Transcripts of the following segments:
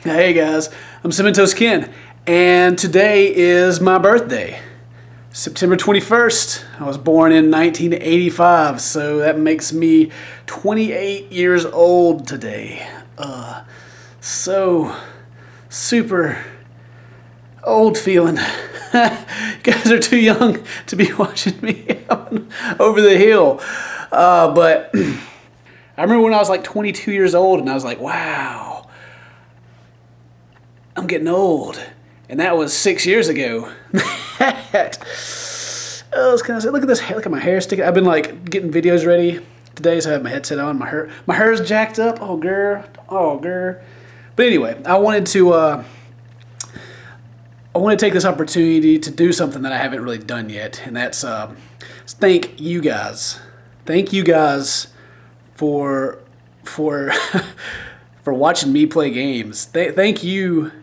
Hey guys, I'm Cementos Ken, and today is my birthday. September 21st. I was born in 1985, so that makes me 28 years old today. So super old feeling. You guys are too young to be watching me over the hill. But I remember when I was like 22 years old and I was like, wow, I'm getting old. And that was 6 years ago. Oh, I was kind of say, look at this, look at my hair sticking. I've been like getting videos ready today, so I have my headset on. My hair's jacked up. Oh, girl. Oh, girl. But anyway, I wanted to take this opportunity to do something that I haven't really done yet, and that's thank you guys. Thank you guys for for watching me play games. Thank you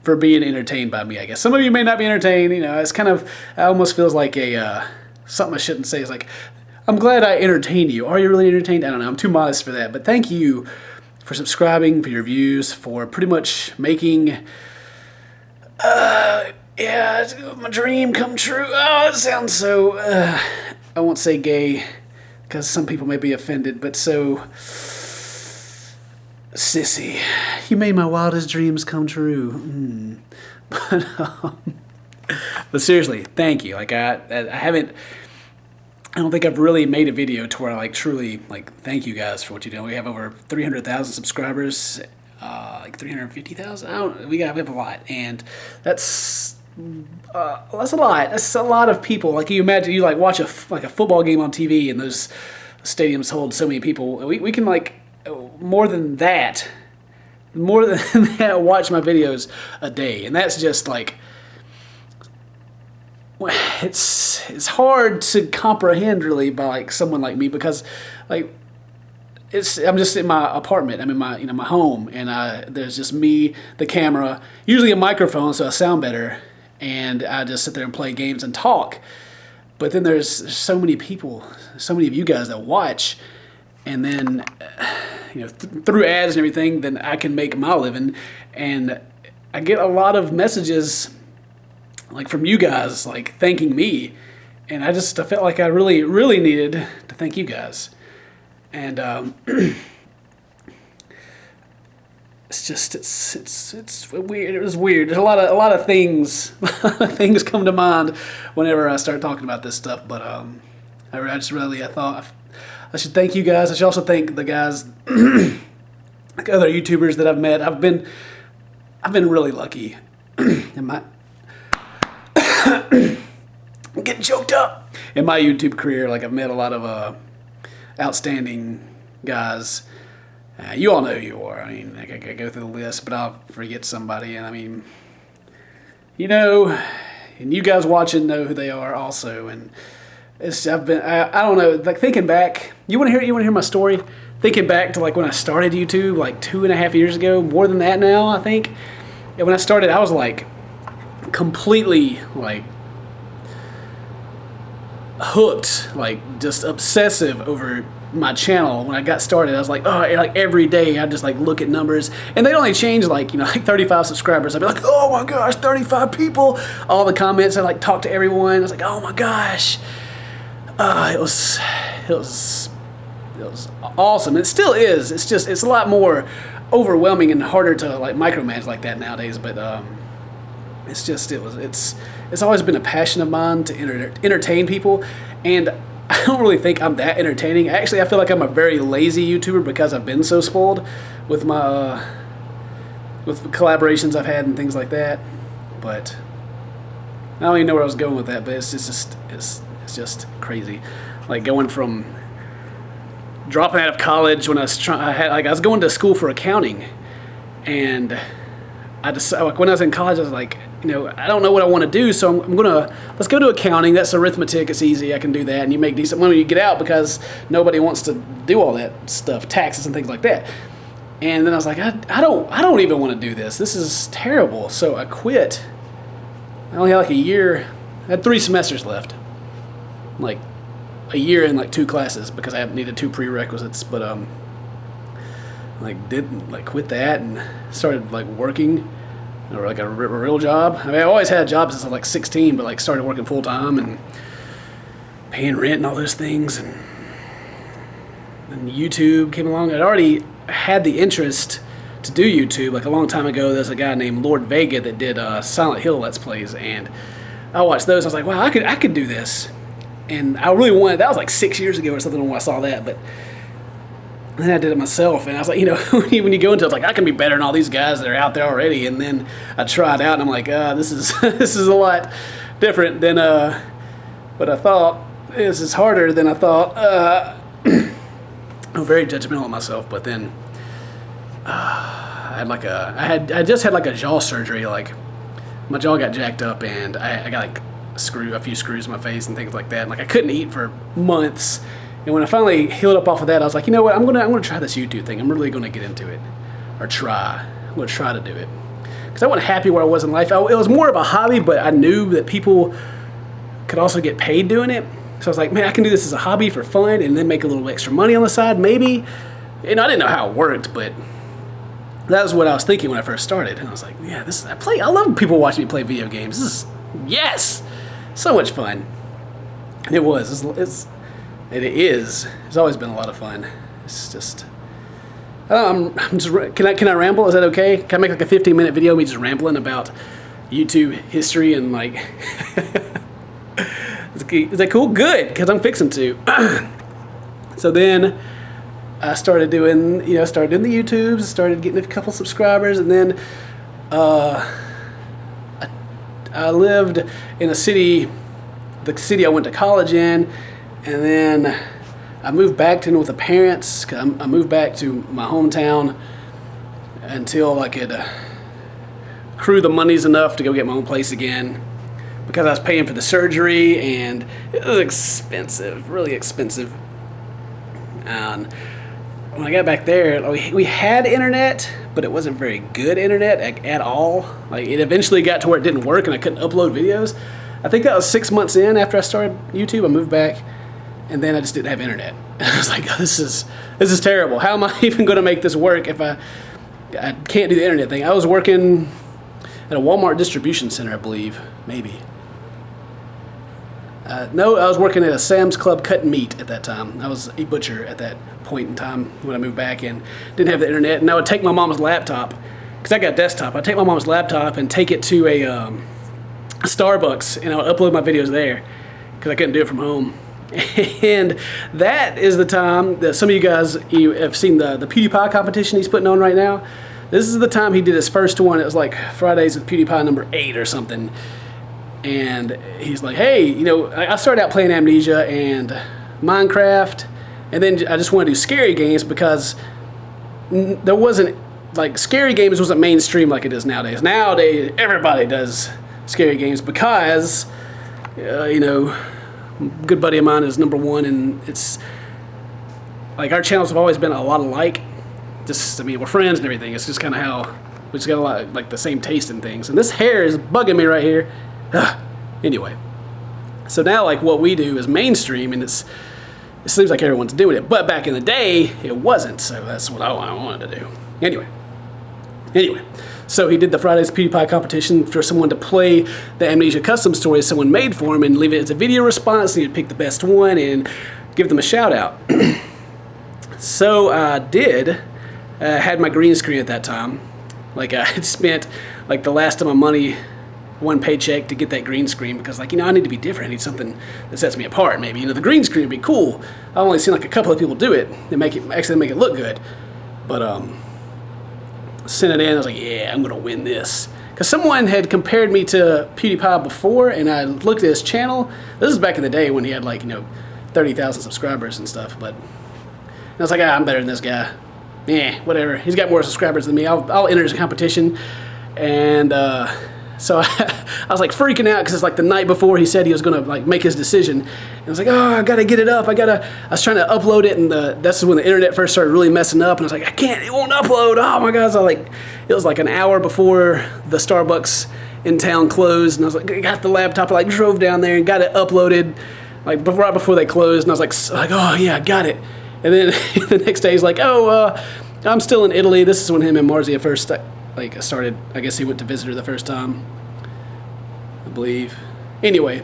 for being entertained by me, I guess. Some of you may not be entertained. You know, it's kind of, it almost feels like a something I shouldn't say. It's like, I'm glad I entertained you. Are you really entertained? I don't know. I'm too modest for that. But thank you for subscribing, for your views, for pretty much making my dream come true. Oh, it sounds so, I won't say gay because some people may be offended, but so sissy. You made my wildest dreams come true. But seriously, thank you. Like I haven't. I don't think I've really made a video to where I like truly like thank you guys for what you do. We have over 300,000 subscribers, like 350,000. We have a lot, and that's a lot. That's a lot of people. Like you imagine, you like watch a football game on TV, and those stadiums hold so many people. We can like more than that, watch my videos a day, and that's just like it's hard to comprehend really by like someone like me because like I'm just in my apartment. I'm in my my home, and there's just me, the camera, usually a microphone so I sound better, and I just sit there and play games and talk. But then there's so many people, so many of you guys that watch, and then through ads and everything, then I can make my living, and I get a lot of messages like from you guys like thanking me, and I felt like I really needed to thank you guys, and it's weird. It was weird. There's a lot of things things come to mind whenever I start talking about this stuff, but I thought I should thank you guys. I should also thank the guys, like other YouTubers that I've met. I've been really lucky. I'm getting choked up in my YouTube career. Like I've met a lot of outstanding guys. You all know who you are. I mean, I could go through the list, but I'll forget somebody. And I mean, and you guys watching know who they are also. And I don't know, like thinking back, you want to hear my story? Thinking back to like when I started YouTube like 2.5 years ago, more than that now, I think. And when I started, I was like completely like hooked, like just obsessive over my channel. When I got started, I was like, oh, like every day I'd just like look at numbers, and they'd only change like like 35 subscribers. I'd be like, oh my gosh, 35 people. All the comments, I like talk to everyone. I was like, oh my gosh. It was awesome. It still is. It's a lot more overwhelming and harder to like micromanage like that nowadays. But it's always been a passion of mine to entertain people, and I don't really think I'm that entertaining. Actually, I feel like I'm a very lazy YouTuber because I've been so spoiled with my with collaborations I've had and things like that. But I don't even know where I was going with that. But it's just crazy, like going from dropping out of college when I was going to school for accounting, and I decided like when I was in college I was like, I don't know what I want to do, so let's go to accounting. That's arithmetic. It's easy. I can do that, and you make decent money when you get out because nobody wants to do all that stuff, taxes and things like that. And then I was like, I don't even want to do this. This is terrible. So I quit. I only had like a year. I had 3 semesters left. Like a year in like 2 classes because I needed 2 prerequisites. But like did like quit that and started like working or like a real job. I mean, I always had jobs since I was like 16, but like started working full time and paying rent and all those things. And then YouTube came along. I'd already had the interest to do YouTube. Like a long time ago, there's a guy named Lord Vega that did Silent Hill Let's Plays, and I watched those. I was like, wow, I could do this. And I really wanted, that was like 6 years ago or something when I saw that, but then I did it myself, and I was like, when you go into it, it's like, I can be better than all these guys that are out there already. And then I tried out, and I'm like, this is this is a lot different than what I thought. This is harder than I thought. I'm very judgmental of myself, but then I just had like a jaw surgery. Like my jaw got jacked up, and I got like a few screws in my face and things like that. And, like I couldn't eat for months. And when I finally healed up off of that, I was like, you know what? I'm gonna try this YouTube thing. I'm really gonna get into it, or try. I'm gonna try to do it because I wasn't happy where I was in life. It was more of a hobby, but I knew that people could also get paid doing it. So I was like, man, I can do this as a hobby for fun, and then make a little extra money on the side, maybe. I didn't know how it worked, but that was what I was thinking when I first started. And I was like, yeah, I love people watching me play video games. This is, yes, so much fun. And it was. It is. It's always been a lot of fun. It's just. I'm just. Can I ramble? Is that okay? Can I make like a 15-minute video of me just rambling about YouTube history and like? Is that cool? Good, because I'm fixing to. So then I started doing the YouTubes, started getting a couple subscribers, and then I lived in the city I went to college in, and then I moved back to with the parents. I moved back to my hometown until I could accrue the monies enough to go get my own place again, because I was paying for the surgery and it was expensive, really expensive. And when I got back there, we had internet, but it wasn't very good internet at all. Like it eventually got to where it didn't work and I couldn't upload videos. I think that was 6 months in after I started YouTube. I moved back, and then I just didn't have internet. I was like, oh, this is terrible. How am I even going to make this work if I can't do the internet thing? I was working at a Walmart distribution center, I believe, maybe. No, I was working at a Sam's Club cutting meat at that time. I was a butcher at that point in time when I moved back and didn't have the internet. And I would take my mom's laptop, because I got a desktop. I'd take my mom's laptop and take it to a Starbucks, and I would upload my videos there because I couldn't do it from home. And that is the time that some of you guys have seen the PewDiePie competition he's putting on right now. This is the time he did his first one. It was like Fridays with PewDiePie number 8 or something. And he's like, hey, I started out playing Amnesia and Minecraft, and then I just wanted to do scary games because there wasn't, like, scary games wasn't mainstream like it is nowadays. Nowadays, everybody does scary games because, a good buddy of mine is number 1, and it's, like, our channels have always been a lot alike. We're friends and everything. It's just kind of how we just got a lot, like, the same taste in things. And this hair is bugging me right here. Anyway, so now like what we do is mainstream, and it seems like everyone's doing it, but back in the day it wasn't, so that's what I wanted to do. Anyway, so he did the Fridays PewDiePie competition for someone to play the Amnesia custom story someone made for him and leave it as a video response, and he'd pick the best one and give them a shout out. So I did, had my green screen at that time. Like I had spent like the last of my money, one paycheck, to get that green screen because, like, I need to be different. I need something that sets me apart. Maybe the green screen would be cool. I've only seen like a couple of people do it. They make it look good. But sent it in. I was like, yeah, I'm gonna win this because someone had compared me to PewDiePie before, and I looked at his channel. This is back in the day when he had like 30,000 subscribers and stuff. But I was like, I'm better than this guy. Whatever. He's got more subscribers than me. I'll enter his competition, and so I was like freaking out because it's like the night before he said he was gonna like make his decision, and I was like, oh, I gotta get it up. I was trying to upload it, and that's when the internet first started really messing up, and I was like, I can't, it won't upload. Oh my god! So it was like an hour before the Starbucks in town closed, and I was like, I got the laptop, I like drove down there and got it uploaded, like right before they closed, and I was like, oh yeah, I got it. And then the next day he's like, I'm still in Italy. This is when him and Marzia first started. I guess he went to visit her the first time, I believe. Anyway,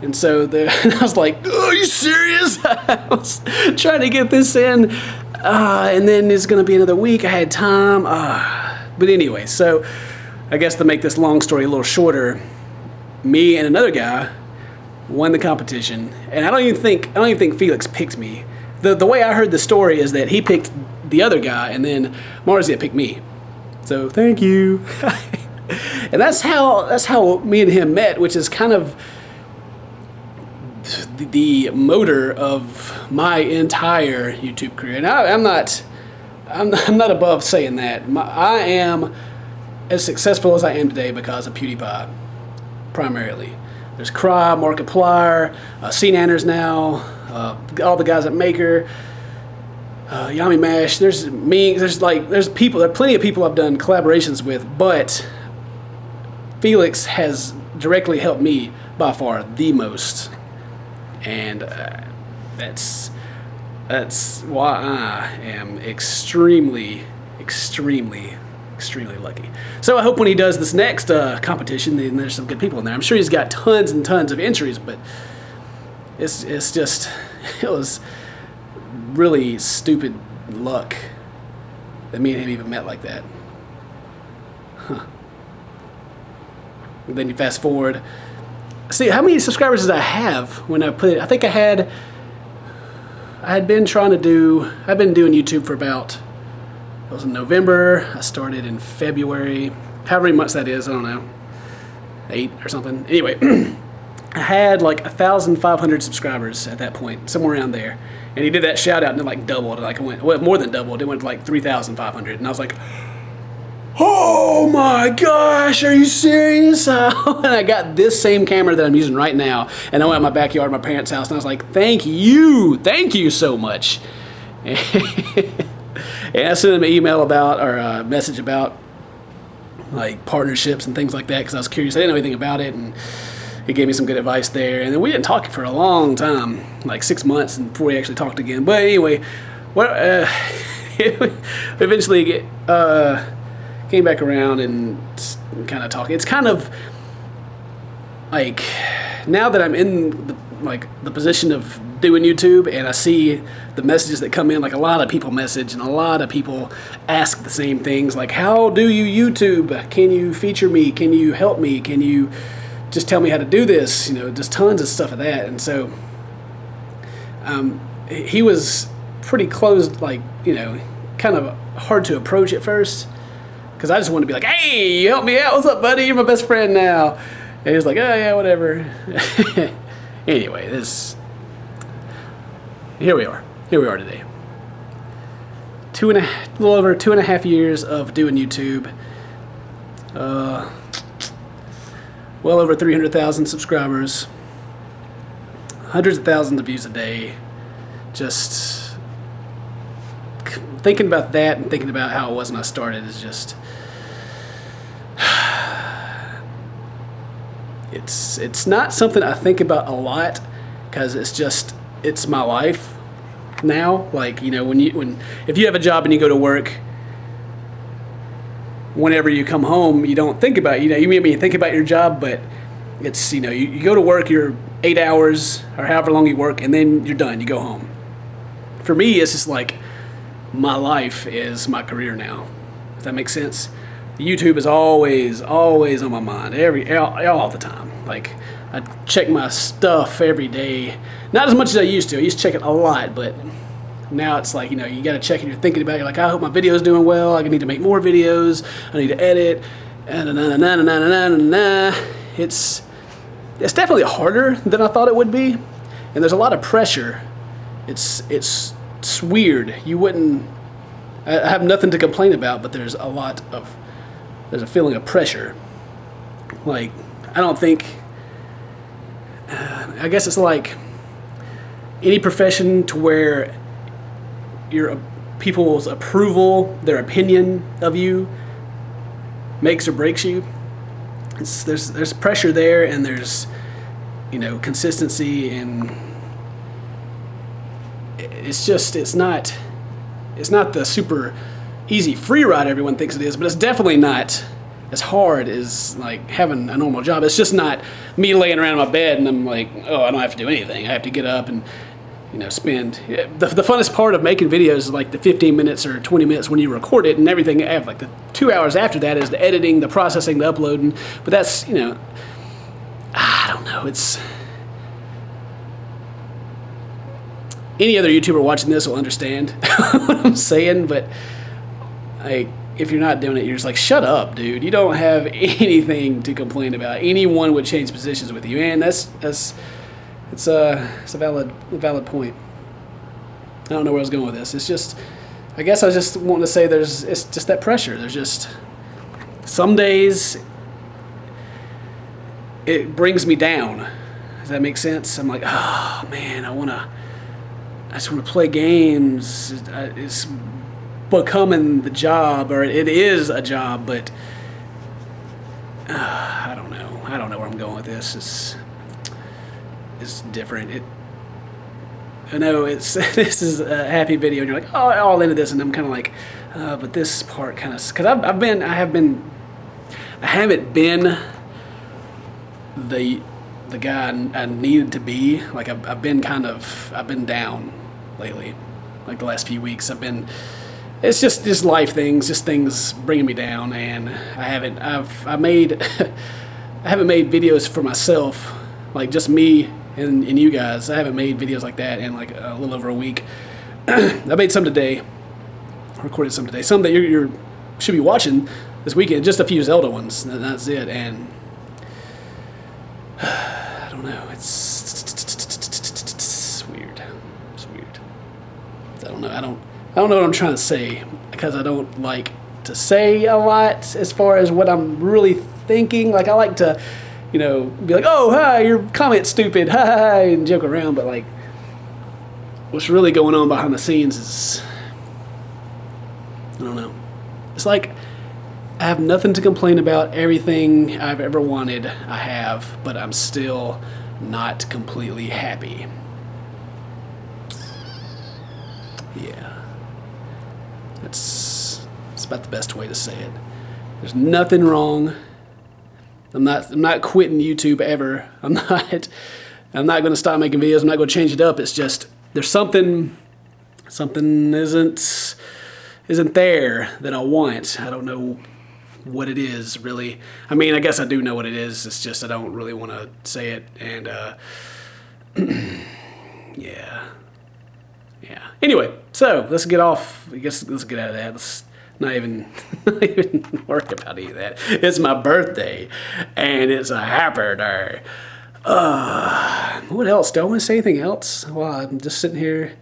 and so I was like, "Oh, are you serious?" I was trying to get this in, and then it's going to be another week. I had time, but anyway, so I guess to make this long story a little shorter, me and another guy won the competition, and I don't even think Felix picked me. The way I heard the story is that he picked the other guy, and then Marzia picked me. So thank you. And that's how me and him met, which is kind of the motor of my entire YouTube career. And I'm not above saying that. I am as successful as I am today because of PewDiePie, primarily. There's Cry, Markiplier, CNanners now, all the guys at Maker, Yami Mash. There's me. There's plenty of people I've done collaborations with, but Felix has directly helped me by far the most, and that's why I am extremely lucky. So I hope when he does this next competition, then there's some good people in there. I'm sure he's got tons and tons of entries, but it was really stupid luck that me and him even met like that. And then you fast forward. See, how many subscribers did I have when I put it? I think I've been doing YouTube for about, it was in November. I started in February. However many months that is, I don't know. 8 or something. Anyway, I had like 1,500 subscribers at that point, somewhere around there. And he did that shout out and it like doubled. Like more than doubled. It went to like 3,500. And I was like, oh my gosh, are you serious? And I got this same camera that I'm using right now. And I went out in my backyard, my parents' house, and I was like, thank you so much. And I sent him an email about, or a message about like partnerships and things like that, because I was curious. I didn't know anything about it, and he gave me some good advice there. And then we didn't talk for a long time, like 6 months before we actually talked again. But anyway, eventually came back around and kind of talked. It's kind of like, now that I'm in the position of doing YouTube and I see the messages that come in, like a lot of people message and a lot of people ask the same things, like, how do you YouTube? Can you feature me? Can you help me? Can you just tell me how to do this? You know, just tons of stuff of that. And so he was pretty closed, like, you know, kind of hard to approach at first, because I just wanted to be like, hey, you help me out. What's up, buddy? You're my best friend now. And he was like, oh, yeah, whatever. Anyway, here we are today. A little over 2.5 years of doing YouTube. Well over 300,000 subscribers. Hundreds of thousands of views a day. Just thinking about that and thinking about how it was when I started is just... It's not something I think about a lot, because it's my life now. Like, you know, if you have a job and you go to work, whenever you come home, you don't think about, you know, you maybe think about your job, but it's, you know, you go to work, you're 8 hours or however long you work, and then you're done, you go home. For me, it's just like my life is my career now. Does that make sense? YouTube is always on my mind, all the time. Like, I check my stuff every day. Not as much as I used to. I used to check it a lot, but now it's like, you know, you got to check and you're thinking about it. You're like, I hope my video's doing well. I need to make more videos. I need to edit. It's definitely harder than I thought it would be, and there's a lot of pressure. It's weird. You wouldn't. I have nothing to complain about, but there's a feeling of pressure. Like, I don't think, I guess it's like any profession to where your people's approval, their opinion of you makes or breaks you. There's pressure there, and there's, you know, consistency, and it's not it's not the super easy free ride everyone thinks it is, but it's definitely not as hard as like having a normal job. It's just not me laying around in my bed and I'm like, oh, I don't have to do anything. I have to get up and, you know, spend the funnest part of making videos is like the 15 minutes or 20 minutes when you record it, and everything like the 2 hours after that is the editing, the processing, the uploading. But that's, you know, I don't know, it's any other YouTuber watching this will understand what I'm saying, but like, if you're not doing it, you're just like, shut up, dude. You don't have anything to complain about. Anyone would change positions with you, and it's a valid point. I don't know where I was going with this. It's just, I guess I was just wanting to say it's just that pressure. There's just some days it brings me down. Does that make sense? I'm like, oh man, I just want to play games. It's becoming the job, or it is a job, but I don't know. I don't know where I'm going with this. It's different. I know this is a happy video, and you're like, oh, all into this, and I'm kind of like, but this part kind of, because I haven't been the guy I needed to be. Like I've been down lately, like the last few weeks. It's just life things, just things bringing me down, and I haven't made videos for myself, like just me and you guys. I haven't made videos like that in like a little over a week. I made some today, recorded some today, some that you should be watching this weekend, just a few Zelda ones, and that's it. And I don't know, it's weird. It's weird. I don't know. I don't know what I'm trying to say, because I don't like to say a lot as far as what I'm really thinking. Like, I like to, you know, be like, oh, hi, your comment's stupid, hi, and joke around. But like, what's really going on behind the scenes is, I don't know. It's like I have nothing to complain about. Everything I've ever wanted, I have, but I'm still not completely happy. Yeah. It's about the best way to say it. There's nothing wrong. I'm not quitting YouTube ever. I'm not going to stop making videos. I'm not going to change it up. It's just there's something isn't there that I want. I don't know what it is really. I mean, I guess I do know what it is. It's just I don't really want to say it. And yeah. Anyway, so let's get off. I guess let's get out of that. Let's not even worry about any of that. It's my birthday, and it's a happy day. What else? Do I want to say anything else? Well, I'm just sitting here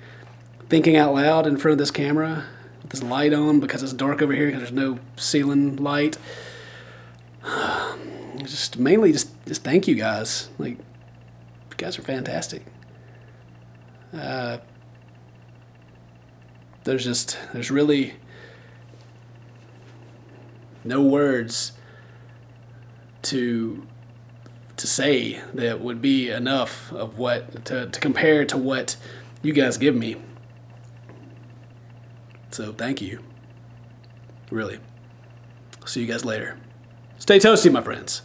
thinking out loud in front of this camera with this light on because it's dark over here because there's no ceiling light. Just mainly just thank you guys. Like, you guys are fantastic. There's really no words to say that would be enough of what to compare to what you guys give me. So thank you. Really. See you guys later. Stay toasty, my friends.